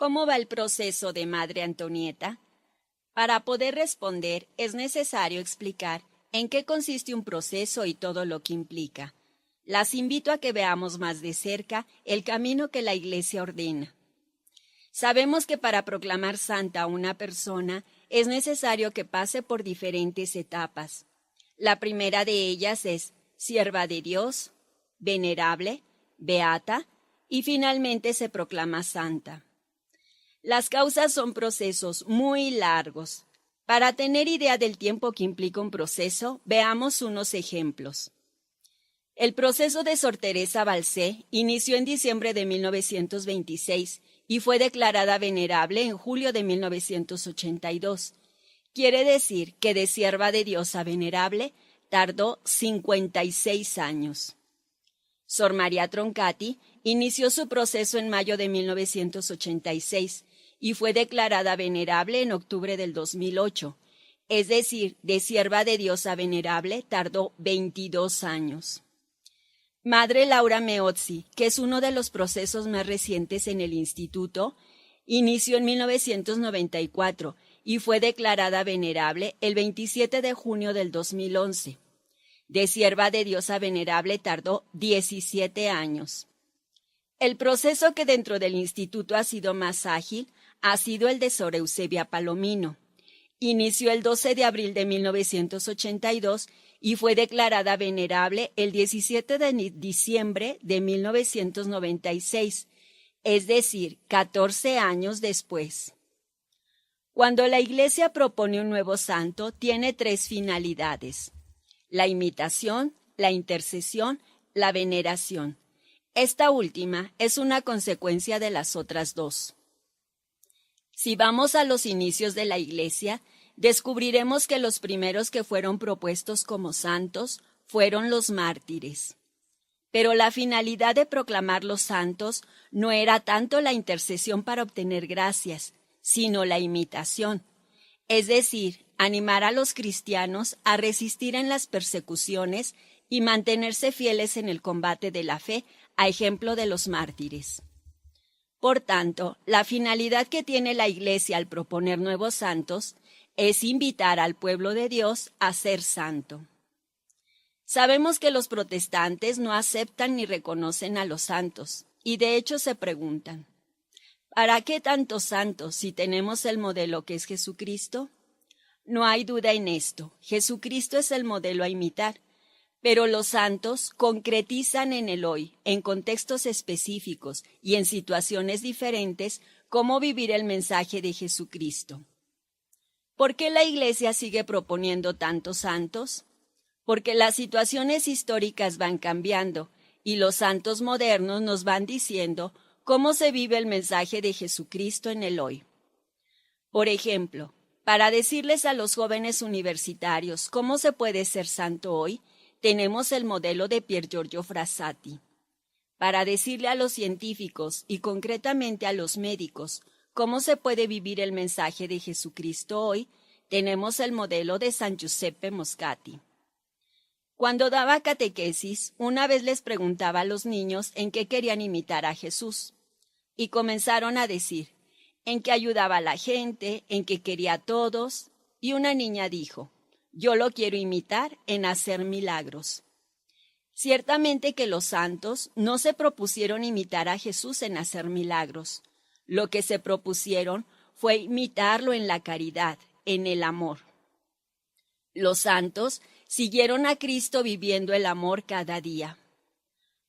¿Cómo va el proceso de Madre Antonieta? Para poder responder es necesario explicar en qué consiste un proceso y todo lo que implica. Las invito a que veamos más de cerca el camino que la Iglesia ordena. Sabemos que para proclamar santa a una persona es necesario que pase por diferentes etapas. La primera de ellas es sierva de Dios, venerable, beata y finalmente se proclama santa. Las causas son procesos muy largos. Para tener idea del tiempo que implica un proceso, veamos unos ejemplos. El proceso de Sor Teresa Balsé inició en diciembre de 1926 y fue declarada venerable en julio de 1982. Quiere decir que de sierva de Dios a venerable tardó 56 años. Sor María Troncati inició su proceso en mayo de 1986 y fue declarada venerable en octubre del 2008. Es decir, de sierva de Dios a venerable tardó 22 años. Madre Laura Meozzi, que es uno de los procesos más recientes en el instituto, inició en 1994 y fue declarada venerable el 27 de junio del 2011. De sierva de Dios a venerable tardó 17 años. El proceso que dentro del instituto ha sido más ágil ha sido el de Sor Eusebia Palomino. Inició el 12 de abril de 1982 y fue declarada venerable el 17 de diciembre de 1996, es decir, 14 años después. Cuando la Iglesia propone un nuevo santo, tiene 3 finalidades: la imitación, la intercesión, la veneración. Esta última es una consecuencia de las otras 2. Si vamos a los inicios de la Iglesia, descubriremos que los primeros que fueron propuestos como santos fueron los mártires. Pero la finalidad de proclamar los santos no era tanto la intercesión para obtener gracias, sino la imitación, es decir, animar a los cristianos a resistir en las persecuciones y mantenerse fieles en el combate de la fe, a ejemplo de los mártires. Por tanto, la finalidad que tiene la Iglesia al proponer nuevos santos es invitar al pueblo de Dios a ser santo. Sabemos que los protestantes no aceptan ni reconocen a los santos, y de hecho se preguntan, ¿para qué tantos santos si tenemos el modelo que es Jesucristo? No hay duda en esto, Jesucristo es el modelo a imitar, pero los santos concretizan en el hoy, en contextos específicos y en situaciones diferentes, cómo vivir el mensaje de Jesucristo. ¿Por qué la Iglesia sigue proponiendo tantos santos? Porque las situaciones históricas van cambiando y los santos modernos nos van diciendo cómo se vive el mensaje de Jesucristo en el hoy. Por ejemplo, para decirles a los jóvenes universitarios cómo se puede ser santo hoy, tenemos el modelo de Pier Giorgio Frassati. Para decirle a los científicos y concretamente a los médicos cómo se puede vivir el mensaje de Jesucristo hoy, tenemos el modelo de San Giuseppe Moscati. Cuando daba catequesis, una vez les preguntaba a los niños en qué querían imitar a Jesús. Y comenzaron a decir, en que ayudaba a la gente, en que quería a todos, y una niña dijo, yo lo quiero imitar en hacer milagros. Ciertamente que los santos no se propusieron imitar a Jesús en hacer milagros. Lo que se propusieron fue imitarlo en la caridad, en el amor. Los santos siguieron a Cristo viviendo el amor cada día.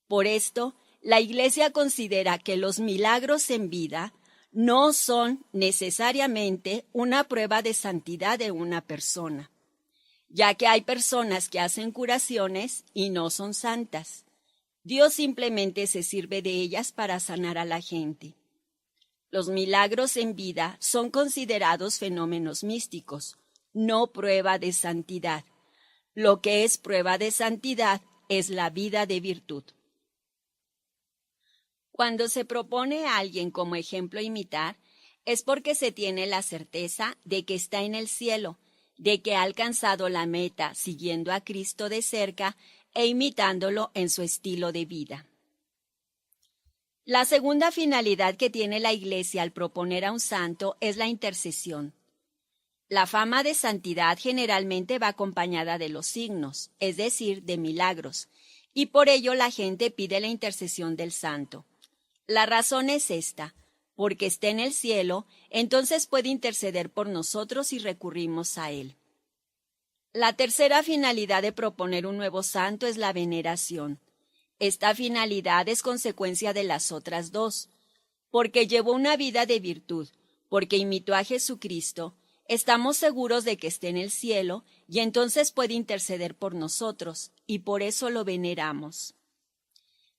Por esto, la Iglesia considera que los milagros en vida no son necesariamente una prueba de santidad de una persona, ya que hay personas que hacen curaciones y no son santas. Dios simplemente se sirve de ellas para sanar a la gente. Los milagros en vida son considerados fenómenos místicos, no prueba de santidad. Lo que es prueba de santidad es la vida de virtud. Cuando se propone a alguien como ejemplo a imitar, es porque se tiene la certeza de que está en el cielo, de que ha alcanzado la meta siguiendo a Cristo de cerca e imitándolo en su estilo de vida. La segunda finalidad que tiene la Iglesia al proponer a un santo es la intercesión. La fama de santidad generalmente va acompañada de los signos, es decir, de milagros, y por ello la gente pide la intercesión del santo. La razón es esta: porque está en el cielo, entonces puede interceder por nosotros si recurrimos a él. La tercera finalidad de proponer un nuevo santo es la veneración. Esta finalidad es consecuencia de las otras dos. Porque llevó una vida de virtud, porque imitó a Jesucristo, estamos seguros de que está en el cielo y entonces puede interceder por nosotros, y por eso lo veneramos.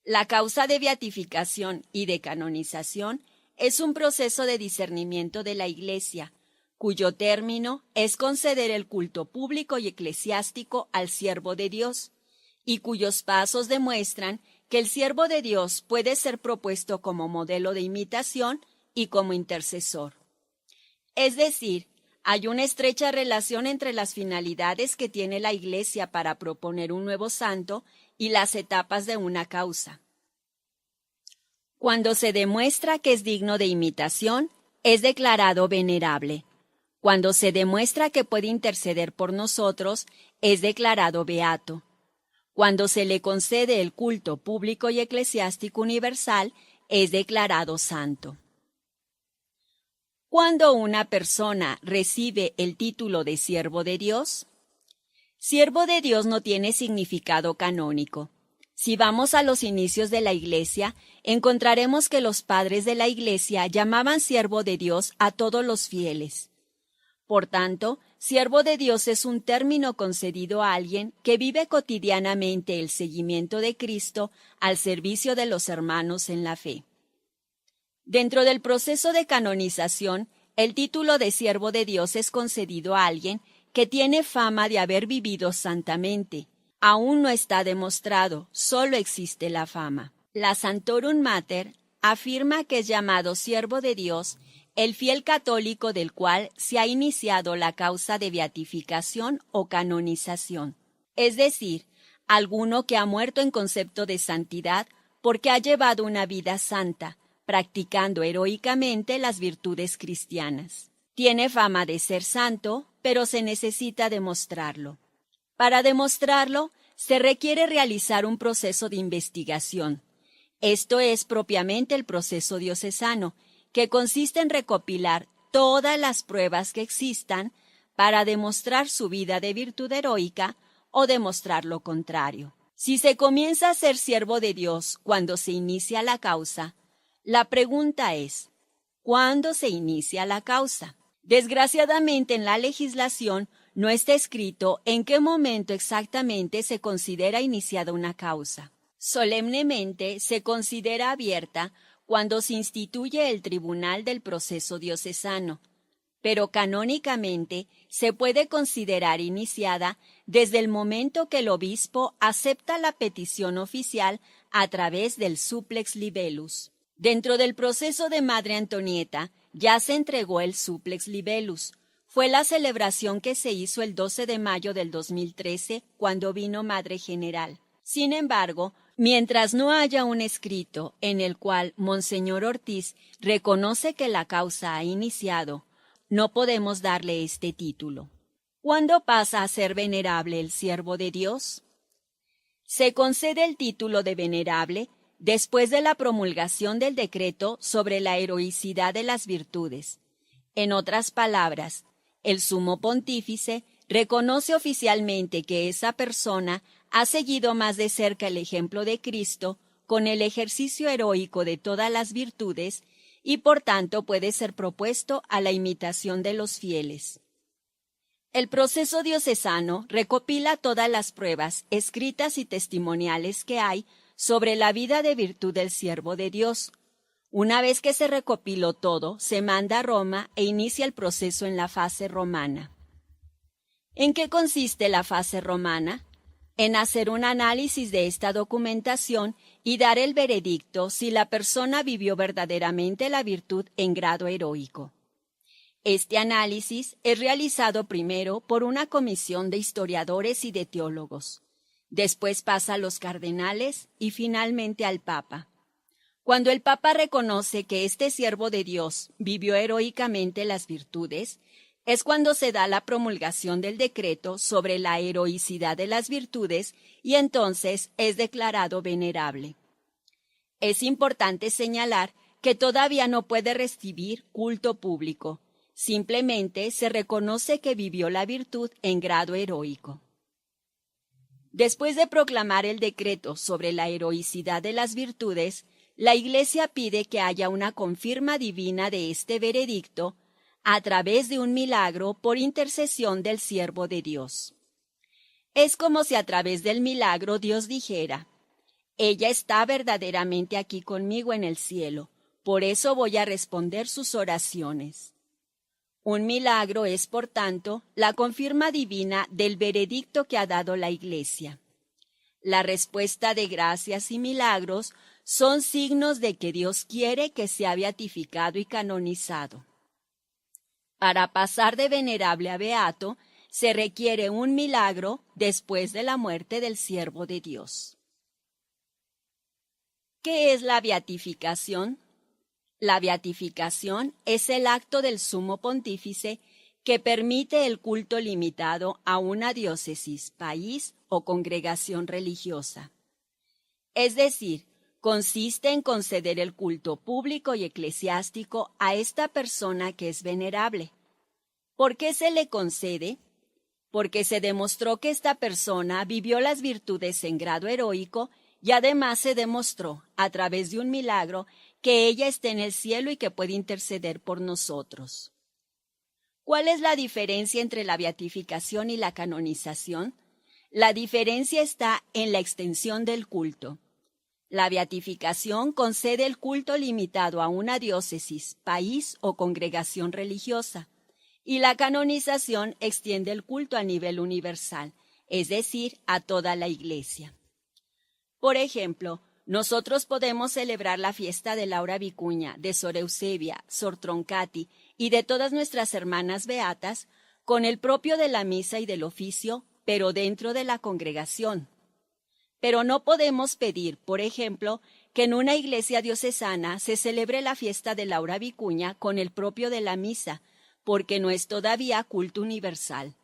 La causa de beatificación y de canonización es un proceso de discernimiento de la Iglesia, cuyo término es conceder el culto público y eclesiástico al siervo de Dios, y cuyos pasos demuestran que el siervo de Dios puede ser propuesto como modelo de imitación y como intercesor. Es decir, hay una estrecha relación entre las finalidades que tiene la Iglesia para proponer un nuevo santo y las etapas de una causa. Cuando se demuestra que es digno de imitación, es declarado venerable. Cuando se demuestra que puede interceder por nosotros, es declarado beato. Cuando se le concede el culto público y eclesiástico universal, es declarado santo. ¿Cuándo una persona recibe el título de siervo de Dios? Siervo de Dios no tiene significado canónico. Si vamos a los inicios de la Iglesia, encontraremos que los padres de la Iglesia llamaban siervo de Dios a todos los fieles. Por tanto, siervo de Dios es un término concedido a alguien que vive cotidianamente el seguimiento de Cristo al servicio de los hermanos en la fe. Dentro del proceso de canonización, el título de siervo de Dios es concedido a alguien que tiene fama de haber vivido santamente. Aún no está demostrado, solo existe la fama. La Sanctorum Mater afirma que es llamado siervo de Dios el fiel católico del cual se ha iniciado la causa de beatificación o canonización, es decir, alguno que ha muerto en concepto de santidad porque ha llevado una vida santa, practicando heroicamente las virtudes cristianas. Tiene fama de ser santo, pero se necesita demostrarlo. Para demostrarlo, se requiere realizar un proceso de investigación. Esto es propiamente el proceso diocesano, que consiste en recopilar todas las pruebas que existan para demostrar su vida de virtud heroica o demostrar lo contrario. Si se comienza a ser siervo de Dios cuando se inicia la causa, la pregunta es, ¿cuándo se inicia la causa? Desgraciadamente en la legislación no está escrito en qué momento exactamente se considera iniciada una causa. Solemnemente se considera abierta cuando se instituye el tribunal del proceso diocesano, pero canónicamente se puede considerar iniciada desde el momento que el obispo acepta la petición oficial a través del supplex libellus. Dentro del proceso de Madre Antonieta ya se entregó el supplex libellus. Fue la celebración que se hizo el 12 de mayo del 2013 cuando vino Madre General. Sin embargo, mientras no haya un escrito en el cual Monseñor Ortiz reconoce que la causa ha iniciado, no podemos darle este título. ¿Cuándo pasa a ser venerable el siervo de Dios? Se concede el título de venerable después de la promulgación del decreto sobre la heroicidad de las virtudes. En otras palabras, el Sumo Pontífice reconoce oficialmente que esa persona ha seguido más de cerca el ejemplo de Cristo con el ejercicio heroico de todas las virtudes y por tanto puede ser propuesto a la imitación de los fieles. El proceso diocesano recopila todas las pruebas escritas y testimoniales que hay sobre la vida de virtud del siervo de Dios. Una vez que se recopiló todo, se manda a Roma e inicia el proceso en la fase romana. ¿En qué consiste la fase romana? En hacer un análisis de esta documentación y dar el veredicto si la persona vivió verdaderamente la virtud en grado heroico. Este análisis es realizado primero por una comisión de historiadores y de teólogos. Después pasa a los cardenales y finalmente al Papa. Cuando el Papa reconoce que este siervo de Dios vivió heroicamente las virtudes, es cuando se da la promulgación del decreto sobre la heroicidad de las virtudes y entonces es declarado venerable. Es importante señalar que todavía no puede recibir culto público, simplemente se reconoce que vivió la virtud en grado heroico. Después de proclamar el decreto sobre la heroicidad de las virtudes, la Iglesia pide que haya una confirma divina de este veredicto a través de un milagro por intercesión del siervo de Dios. Es como si a través del milagro Dios dijera: ella está verdaderamente aquí conmigo en el cielo, por eso voy a responder sus oraciones. Un milagro es, por tanto, la confirma divina del veredicto que ha dado la Iglesia. La respuesta de gracias y milagros son signos de que Dios quiere que sea beatificado y canonizado. Para pasar de venerable a beato, se requiere un milagro después de la muerte del siervo de Dios. ¿Qué es la beatificación? La beatificación es el acto del sumo pontífice que permite el culto limitado a una diócesis, país o congregación religiosa. Es decir, consiste en conceder el culto público y eclesiástico a esta persona que es venerable. ¿Por qué se le concede? Porque se demostró que esta persona vivió las virtudes en grado heroico y además se demostró, a través de un milagro, que ella está en el cielo y que puede interceder por nosotros. ¿Cuál es la diferencia entre la beatificación y la canonización? La diferencia está en la extensión del culto. La beatificación concede el culto limitado a una diócesis, país o congregación religiosa, y la canonización extiende el culto a nivel universal, es decir, a toda la Iglesia. Por ejemplo, nosotros podemos celebrar la fiesta de Laura Vicuña, de Sor Eusebia, Sor Troncati y de todas nuestras hermanas beatas con el propio de la misa y del oficio, pero dentro de la congregación. Pero no podemos pedir, por ejemplo, que en una iglesia diocesana se celebre la fiesta de Laura Vicuña con el propio de la misa, porque no es todavía culto universal.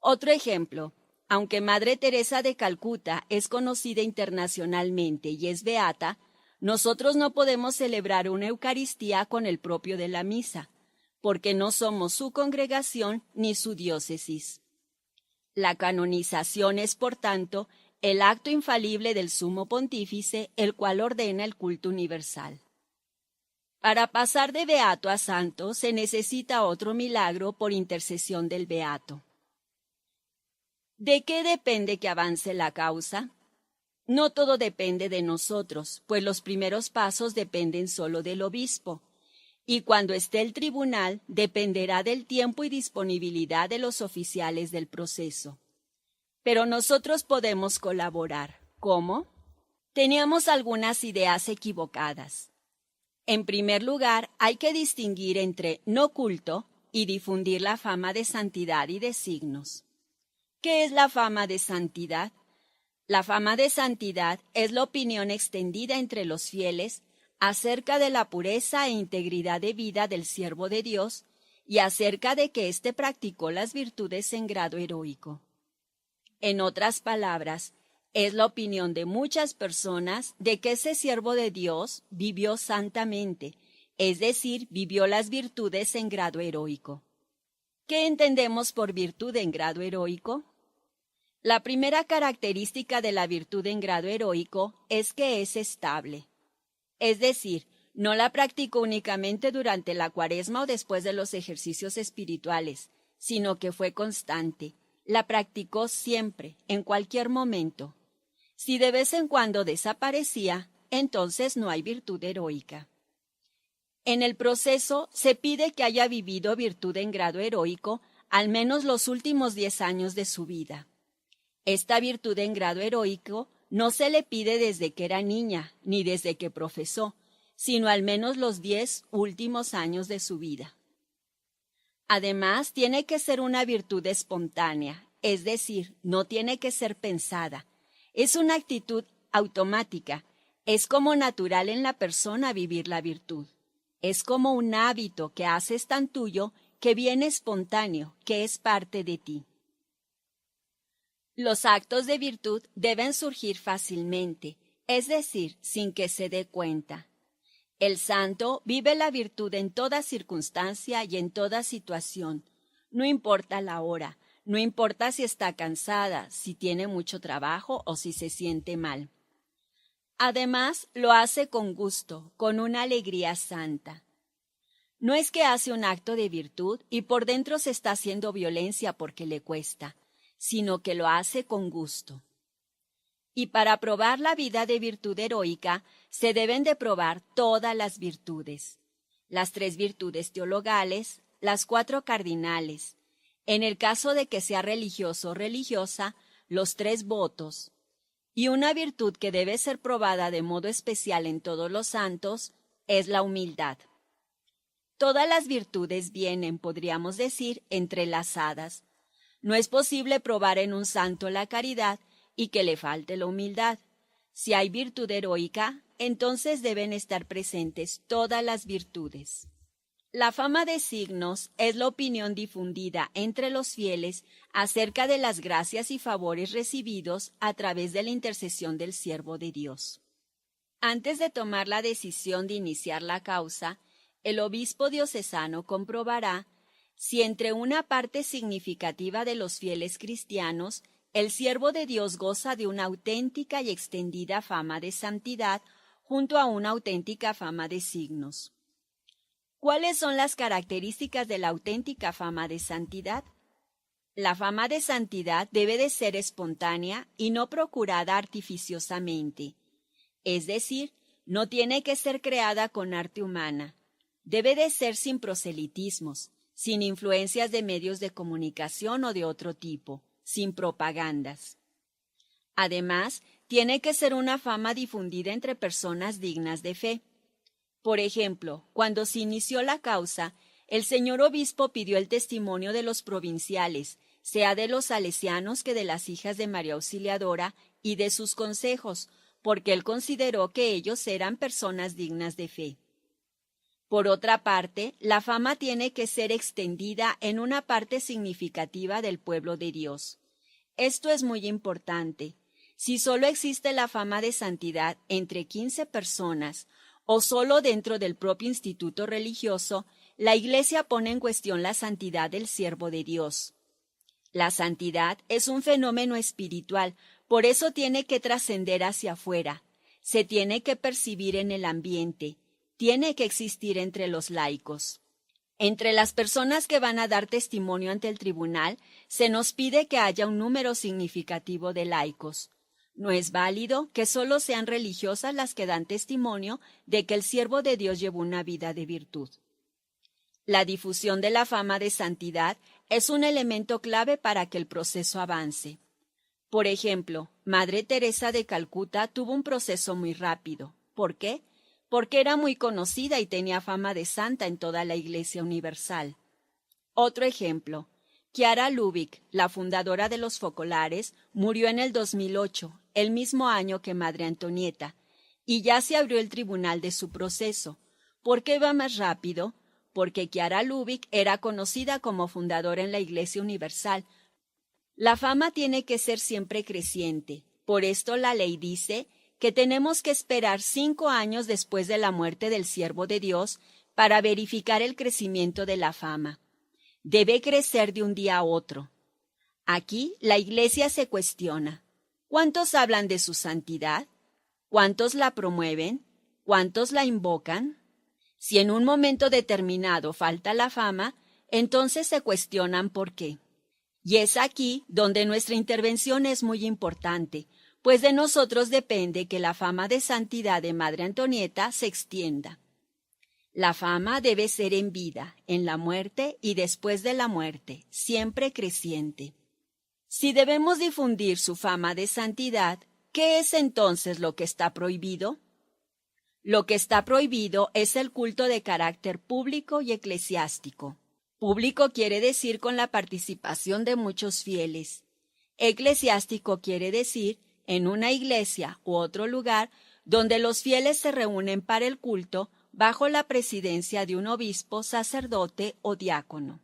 Otro ejemplo. Aunque Madre Teresa de Calcuta es conocida internacionalmente y es beata, nosotros no podemos celebrar una Eucaristía con el propio de la misa, porque no somos su congregación ni su diócesis. La canonización es, por tanto, el acto infalible del Sumo Pontífice, el cual ordena el culto universal. Para pasar de beato a santo se necesita otro milagro por intercesión del beato. ¿De qué depende que avance la causa? No todo depende de nosotros, pues los primeros pasos dependen solo del obispo, y cuando esté el tribunal dependerá del tiempo y disponibilidad de los oficiales del proceso. Pero nosotros podemos colaborar. ¿Cómo? Teníamos algunas ideas equivocadas. En primer lugar, hay que distinguir entre no culto y difundir la fama de santidad y de signos. ¿Qué es la fama de santidad? La fama de santidad es la opinión extendida entre los fieles acerca de la pureza e integridad de vida del siervo de Dios y acerca de que éste practicó las virtudes en grado heroico. En otras palabras, es la opinión de muchas personas de que ese siervo de Dios vivió santamente, es decir, vivió las virtudes en grado heroico. ¿Qué entendemos por virtud en grado heroico? La primera característica de la virtud en grado heroico es que es estable. Es decir, no la practicó únicamente durante la Cuaresma o después de los ejercicios espirituales, sino que fue constante. La practicó siempre, en cualquier momento. Si de vez en cuando desaparecía, entonces no hay virtud heroica. En el proceso se pide que haya vivido virtud en grado heroico al menos los últimos 10 años de su vida. Esta virtud en grado heroico no se le pide desde que era niña, ni desde que profesó, sino al menos los 10 últimos años de su vida. Además, tiene que ser una virtud espontánea, es decir, no tiene que ser pensada. Es una actitud automática, Es como natural en la persona vivir la virtud. Es como un hábito que haces tan tuyo que viene espontáneo, que es parte de ti. Los actos de virtud deben surgir fácilmente, es decir, sin que se dé cuenta. El santo vive la virtud en toda circunstancia y en toda situación. No importa la hora, no importa si está cansada, si tiene mucho trabajo o si se siente mal. Además, lo hace con gusto, con una alegría santa. No es que hace un acto de virtud y por dentro se está haciendo violencia porque le cuesta, sino que lo hace con gusto. Y para probar la vida de virtud heroica, se deben de probar todas las virtudes. Las 3 virtudes teologales, las 4 cardinales. En el caso de que sea religioso o religiosa, los 3 votos. Y una virtud que debe ser probada de modo especial en todos los santos es la humildad. Todas las virtudes vienen, podríamos decir, entrelazadas. No es posible probar en un santo la caridad y que le falte la humildad. Si hay virtud heroica, entonces deben estar presentes todas las virtudes. La fama de signos es la opinión difundida entre los fieles acerca de las gracias y favores recibidos a través de la intercesión del siervo de Dios. Antes de tomar la decisión de iniciar la causa, el obispo diocesano comprobará si entre una parte significativa de los fieles cristianos el siervo de Dios goza de una auténtica y extendida fama de santidad junto a una auténtica fama de signos. ¿Cuáles son las características de la auténtica fama de santidad? La fama de santidad debe de ser espontánea y no procurada artificiosamente. Es decir, no tiene que ser creada con arte humana. Debe de ser sin proselitismos, sin influencias de medios de comunicación o de otro tipo, sin propagandas. Además, tiene que ser una fama difundida entre personas dignas de fe. Por ejemplo, cuando se inició la causa, el señor obispo pidió el testimonio de los provinciales, sea de los salesianos que de las hijas de María Auxiliadora, y de sus consejos, porque él consideró que ellos eran personas dignas de fe. Por otra parte, la fama tiene que ser extendida en una parte significativa del pueblo de Dios. Esto es muy importante. Si solo existe la fama de santidad entre 15 personas, o solo dentro del propio instituto religioso, la Iglesia pone en cuestión la santidad del siervo de Dios. La santidad es un fenómeno espiritual, por eso tiene que trascender hacia afuera, se tiene que percibir en el ambiente, tiene que existir entre los laicos. Entre las personas que van a dar testimonio ante el tribunal, se nos pide que haya un número significativo de laicos. No es válido que solo sean religiosas las que dan testimonio de que el siervo de Dios llevó una vida de virtud. La difusión de la fama de santidad es un elemento clave para que el proceso avance. Por ejemplo, Madre Teresa de Calcuta tuvo un proceso muy rápido. ¿Por qué? Porque era muy conocida y tenía fama de santa en toda la Iglesia Universal. Otro ejemplo. Chiara Lubich, la fundadora de los focolares, murió en el 2008, el mismo año que Madre Antonieta, y ya se abrió el tribunal de su proceso. ¿Por qué va más rápido? Porque Chiara Lubich era conocida como fundadora en la Iglesia Universal. La fama tiene que ser siempre creciente. Por esto la ley dice que tenemos que esperar 5 años después de la muerte del siervo de Dios para verificar el crecimiento de la fama. Debe crecer de un día a otro. Aquí la Iglesia se cuestiona. ¿Cuántos hablan de su santidad? ¿Cuántos la promueven? ¿Cuántos la invocan? Si en un momento determinado falta la fama, entonces se cuestionan por qué. Y es aquí donde nuestra intervención es muy importante, pues de nosotros depende que la fama de santidad de Madre Antonieta se extienda. La fama debe ser en vida, en la muerte y después de la muerte, siempre creciente. Si debemos difundir su fama de santidad, ¿qué es entonces lo que está prohibido? Lo que está prohibido es el culto de carácter público y eclesiástico. Público quiere decir con la participación de muchos fieles. Eclesiástico quiere decir en una iglesia u otro lugar donde los fieles se reúnen para el culto bajo la presidencia de un obispo, sacerdote o diácono.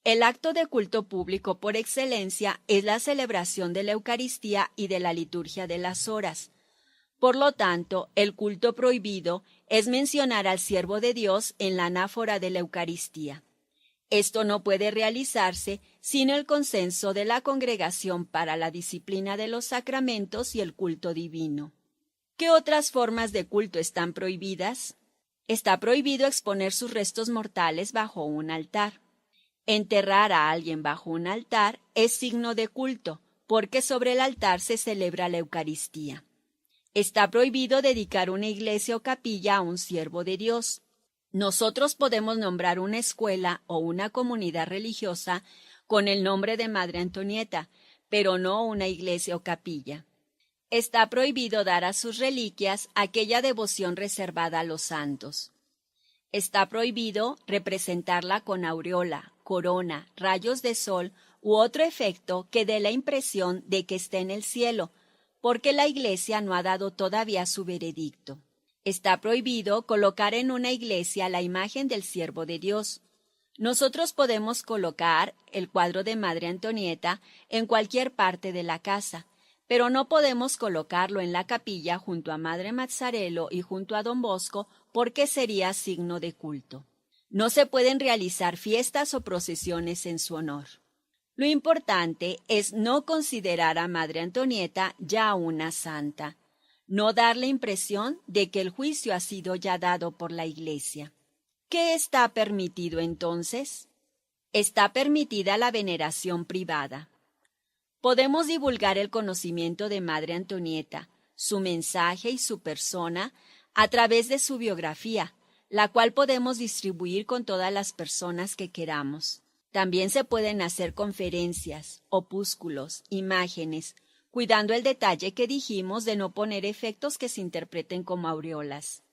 El acto de culto público por excelencia es la celebración de la Eucaristía y de la liturgia de las horas. Por lo tanto, el culto prohibido es mencionar al siervo de Dios en la anáfora de la Eucaristía. Esto no puede realizarse sin el consenso de la Congregación para la Disciplina de los Sacramentos y el Culto Divino. ¿Qué otras formas de culto están prohibidas? Está prohibido exponer sus restos mortales bajo un altar. Enterrar a alguien bajo un altar es signo de culto, porque sobre el altar se celebra la Eucaristía. Está prohibido dedicar una iglesia o capilla a un siervo de Dios. Nosotros podemos nombrar una escuela o una comunidad religiosa con el nombre de Madre Antonieta, pero no una iglesia o capilla. Está prohibido dar a sus reliquias aquella devoción reservada a los santos. Está prohibido representarla con aureola, corona, rayos de sol u otro efecto que dé la impresión de que está en el cielo, porque la Iglesia no ha dado todavía su veredicto. Está prohibido colocar en una iglesia la imagen del siervo de Dios. Nosotros podemos colocar el cuadro de Madre Antonieta en cualquier parte de la casa, pero no podemos colocarlo en la capilla junto a Madre Mazzarello y junto a Don Bosco porque sería signo de culto. No se pueden realizar fiestas o procesiones en su honor. Lo importante es no considerar a Madre Antonieta ya una santa, no dar la impresión de que el juicio ha sido ya dado por la Iglesia. ¿Qué está permitido entonces? Está permitida la veneración privada. Podemos divulgar el conocimiento de Madre Antonieta, su mensaje y su persona a través de su biografía, la cual podemos distribuir con todas las personas que queramos. También se pueden hacer conferencias, opúsculos, imágenes, cuidando el detalle que dijimos de no poner efectos que se interpreten como aureolas.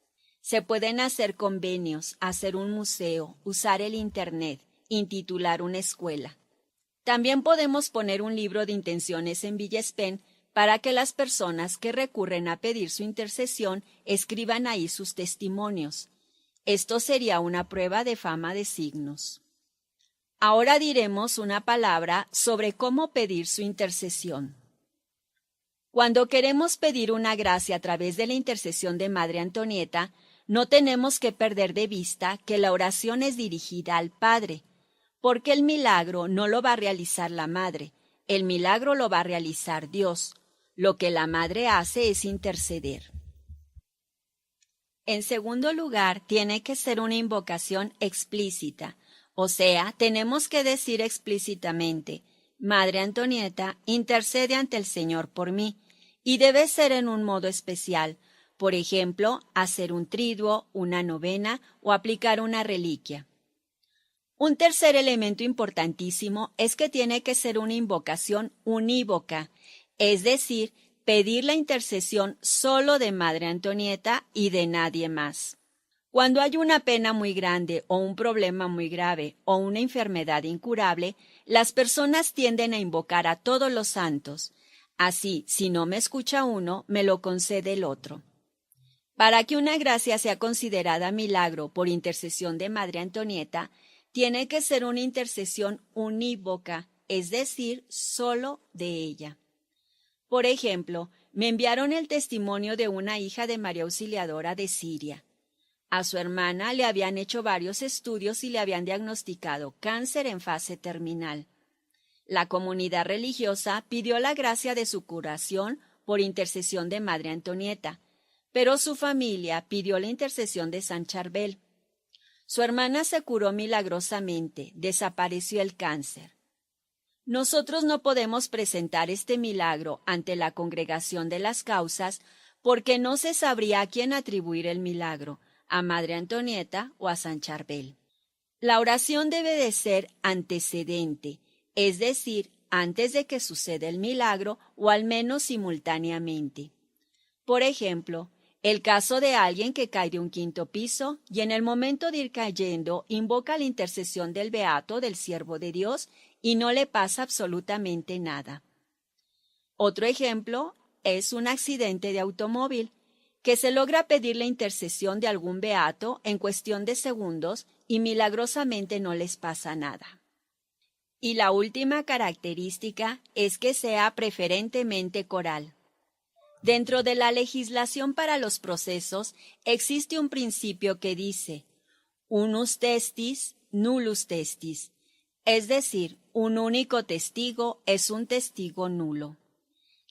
Se pueden hacer convenios, hacer un museo, usar el Internet, intitular una escuela. También podemos poner un libro de intenciones en Villespen para que las personas que recurren a pedir su intercesión escriban ahí sus testimonios. Esto sería una prueba de fama de signos. Ahora diremos una palabra sobre cómo pedir su intercesión. Cuando queremos pedir una gracia a través de la intercesión de Madre Antonieta, no tenemos que perder de vista que la oración es dirigida al Padre, porque el milagro no lo va a realizar la Madre, el milagro lo va a realizar Dios. Lo que la Madre hace es interceder. En segundo lugar, tiene que ser una invocación explícita, o sea, tenemos que decir explícitamente, Madre Antonieta, intercede ante el Señor por mí, y debe ser en un modo especial, por ejemplo, hacer un triduo, una novena o aplicar una reliquia. Un tercer elemento importantísimo es que tiene que ser una invocación unívoca, es decir, pedir la intercesión solo de Madre Antonieta y de nadie más. Cuando hay una pena muy grande o un problema muy grave o una enfermedad incurable, las personas tienden a invocar a todos los santos. Así, si no me escucha uno, me lo concede el otro. Para que una gracia sea considerada milagro por intercesión de Madre Antonieta, tiene que ser una intercesión unívoca, es decir, solo de ella. Por ejemplo, me enviaron el testimonio de una hija de María Auxiliadora de Siria. A su hermana le habían hecho varios estudios y le habían diagnosticado cáncer en fase terminal. La comunidad religiosa pidió la gracia de su curación por intercesión de Madre Antonieta, pero su familia pidió la intercesión de San Charbel. Su hermana se curó milagrosamente, desapareció el cáncer. Nosotros no podemos presentar este milagro ante la congregación de las causas porque no se sabría a quién atribuir el milagro, a Madre Antonieta o a San Charbel. La oración debe de ser antecedente, es decir, antes de que suceda el milagro o al menos simultáneamente. Por ejemplo, el caso de alguien que cae de un quinto piso y en el momento de ir cayendo invoca la intercesión del beato del siervo de Dios y no le pasa absolutamente nada. Otro ejemplo es un accidente de automóvil. que se logra pedir la intercesión de algún beato en cuestión de segundos y milagrosamente no les pasa nada. Y la última característica es que sea preferentemente coral. Dentro de la legislación para los procesos existe un principio que dice unus testis, nullus testis, es decir, un único testigo es un testigo nulo.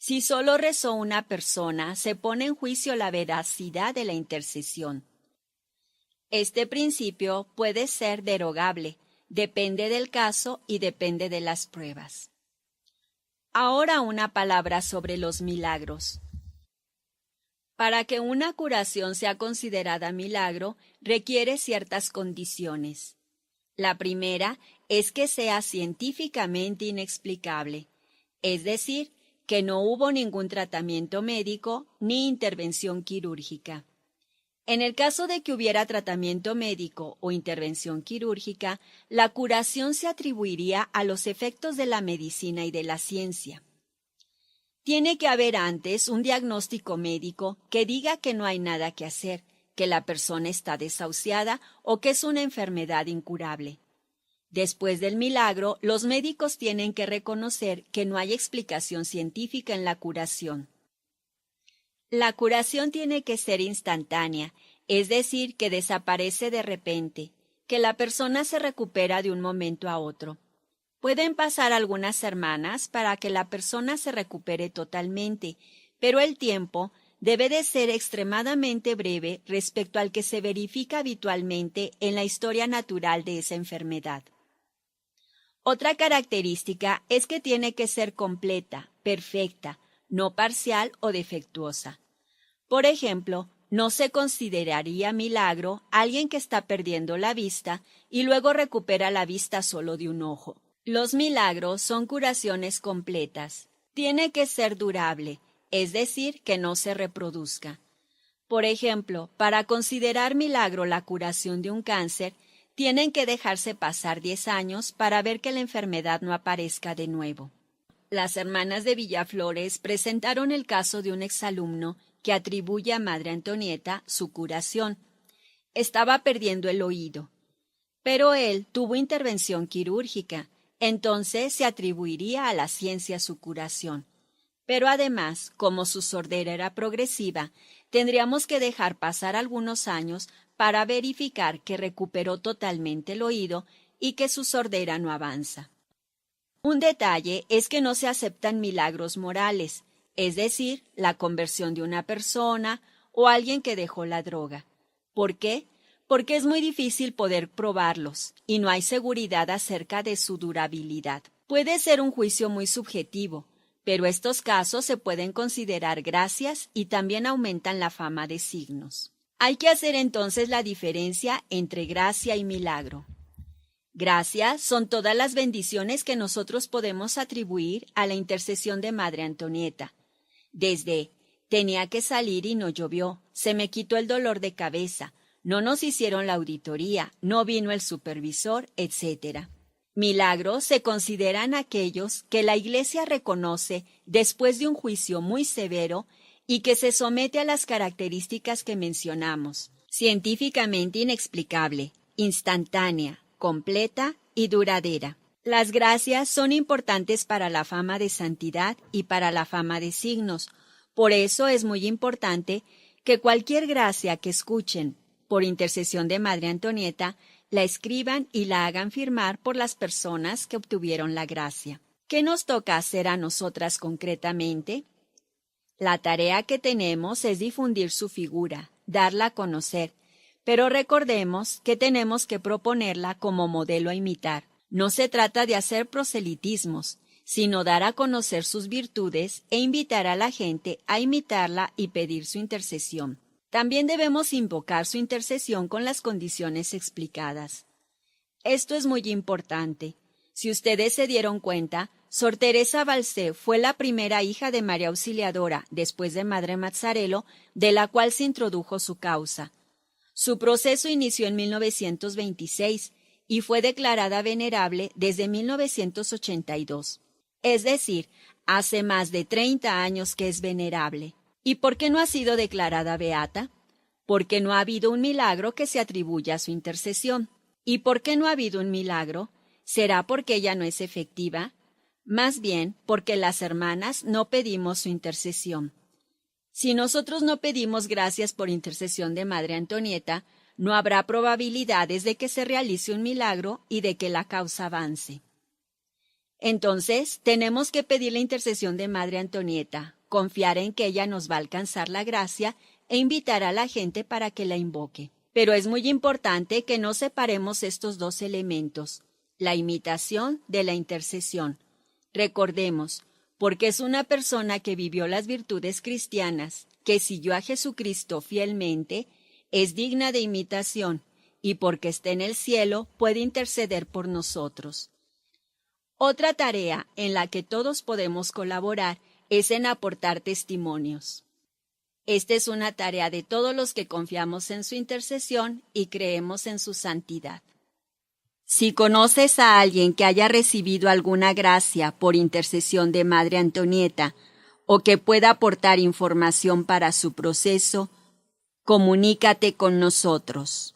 Si solo rezó una persona, se pone en juicio la veracidad de la intercesión. Este principio puede ser derogable, depende del caso y depende de las pruebas. Ahora una palabra sobre los milagros. Para que una curación sea considerada milagro, requiere ciertas condiciones. La primera es que sea científicamente inexplicable, es decir, que no hubo ningún tratamiento médico ni intervención quirúrgica. En el caso de que hubiera tratamiento médico o intervención quirúrgica, la curación se atribuiría a los efectos de la medicina y de la ciencia. Tiene que haber antes un diagnóstico médico que diga que no hay nada que hacer, que la persona está desahuciada o que es una enfermedad incurable. Después del milagro, los médicos tienen que reconocer que no hay explicación científica en la curación. La curación tiene que ser instantánea, es decir, que desaparece de repente, que la persona se recupera de un momento a otro. Pueden pasar algunas semanas para que la persona se recupere totalmente, pero el tiempo debe de ser extremadamente breve respecto al que se verifica habitualmente en la historia natural de esa enfermedad. Otra característica es que tiene que ser completa, perfecta, no parcial o defectuosa. Por ejemplo, no se consideraría milagro alguien que está perdiendo la vista y luego recupera la vista solo de un ojo. Los milagros son curaciones completas. Tiene que ser durable, es decir, que no se reproduzca. Por ejemplo, para considerar milagro la curación de un cáncer, tienen que dejarse pasar 10 años para ver que la enfermedad no aparezca de nuevo. Las hermanas de Villaflores presentaron el caso de un exalumno que atribuye a Madre Antonieta su curación. Estaba perdiendo el oído, pero él tuvo intervención quirúrgica, entonces se atribuiría a la ciencia su curación. Pero además, como su sordera era progresiva, tendríamos que dejar pasar algunos años para verificar que recuperó totalmente el oído y que su sordera no avanza. Un detalle es que no se aceptan milagros morales, es decir, la conversión de una persona o alguien que dejó la droga. ¿Por qué? Porque es muy difícil poder probarlos y no hay seguridad acerca de su durabilidad. Puede ser un juicio muy subjetivo, pero estos casos se pueden considerar gracias y también aumentan la fama de signos. Hay que hacer entonces la diferencia entre gracia y milagro. Gracia son todas las bendiciones que nosotros podemos atribuir a la intercesión de Madre Antonieta. Desde tenía que salir y no llovió, se me quitó el dolor de cabeza, no nos hicieron la auditoría, no vino el supervisor, etc. Milagros se consideran aquellos que la Iglesia reconoce después de un juicio muy severo y que se somete a las características que mencionamos: científicamente inexplicable, instantánea, completa y duradera. Las gracias son importantes para la fama de santidad y para la fama de signos. Por eso es muy importante que cualquier gracia que escuchen por intercesión de Madre Antonieta, la escriban y la hagan firmar por las personas que obtuvieron la gracia. ¿Qué nos toca hacer a nosotras concretamente? La tarea que tenemos es difundir su figura, darla a conocer, pero recordemos que tenemos que proponerla como modelo a imitar. No se trata de hacer proselitismos, sino dar a conocer sus virtudes e invitar a la gente a imitarla y pedir su intercesión. También debemos invocar su intercesión con las condiciones explicadas. Esto es muy importante. Si ustedes se dieron cuenta, Sor Teresa Balsé fue la primera hija de María Auxiliadora, después de Madre Mazzarello, de la cual se introdujo su causa. Su proceso inició en 1926 y fue declarada venerable desde 1982. Es decir, hace más de 30 años que es venerable. ¿Y por qué no ha sido declarada beata? Porque no ha habido un milagro que se atribuya a su intercesión. ¿Y por qué no ha habido un milagro? ¿Será porque ella no es efectiva? Más bien, porque las hermanas no pedimos su intercesión. Si nosotros no pedimos gracias por intercesión de Madre Antonieta, no habrá probabilidades de que se realice un milagro y de que la causa avance. Entonces, tenemos que pedir la intercesión de Madre Antonieta, confiar en que ella nos va a alcanzar la gracia e invitar a la gente para que la invoque. Pero es muy importante que no separemos estos dos elementos, la imitación de la intercesión. Recordemos, porque es una persona que vivió las virtudes cristianas, que siguió a Jesucristo fielmente, es digna de imitación, y porque está en el cielo puede interceder por nosotros. Otra tarea en la que todos podemos colaborar es en aportar testimonios. Esta es una tarea de todos los que confiamos en su intercesión y creemos en su santidad. Si conoces a alguien que haya recibido alguna gracia por intercesión de Madre Antonieta o que pueda aportar información para su proceso, comunícate con nosotros.